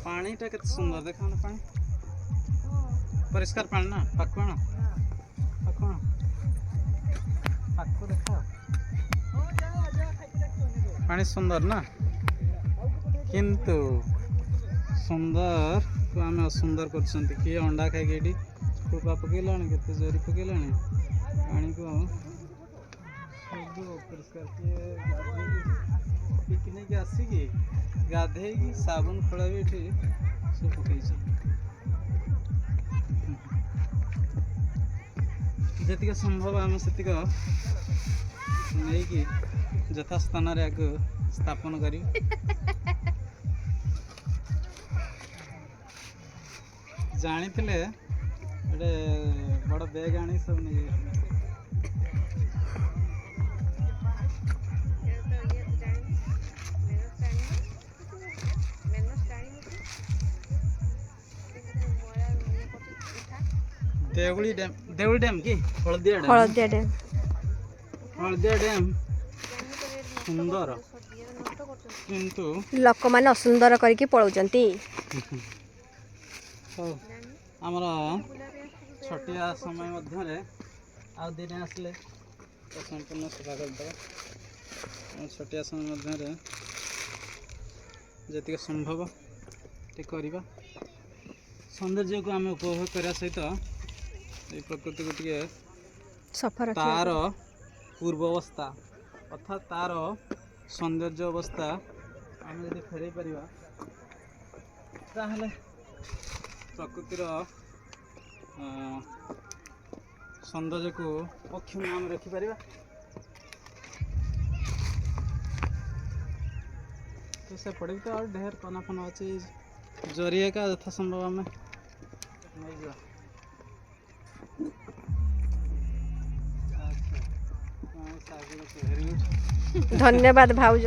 पानी टा केते सुंदर देखा ना पानी परिष्कार पानी ना पकवाना पकवाना पक्को देखा पानी सुंदर ना किंतु सुंदर को आम असुंदर कर किए अंडा खाई खोपा पकईला के जरी पकईला पानी को सब अपरिष्कार किए पिकनिक आसिकी गाधे साबुन खोला भी ये सब पकई जी संभव आम से नहीं कि यथा स्थान स्थापन कर जानी थे गोटे बड़ बैग आनी सब नहीं देवली डैम की हलदिया डैम सुंदर किंतु लोक मैंने असुंदर करके पलाउचंती आमर छटिया समय मध्य आ दिन आसले तो संपूर्ण सफा करदे छटिया समय मध्य जी संभव करवा सौंदर्य को आम उपभोग करने सहित ये प्रकृति को टे सफा तार पूर्वावस्था अर्थात तार सौंदर्य अवस्था आम जब फेर पारा प्रकृतिर सौंदर्य को अक्षुण्ण आम रखिपर तो से पड़े तो और ढेर पना फना अच्छे जरिए का यथा संभव आम नहीं जा धन्यवाद भाउज।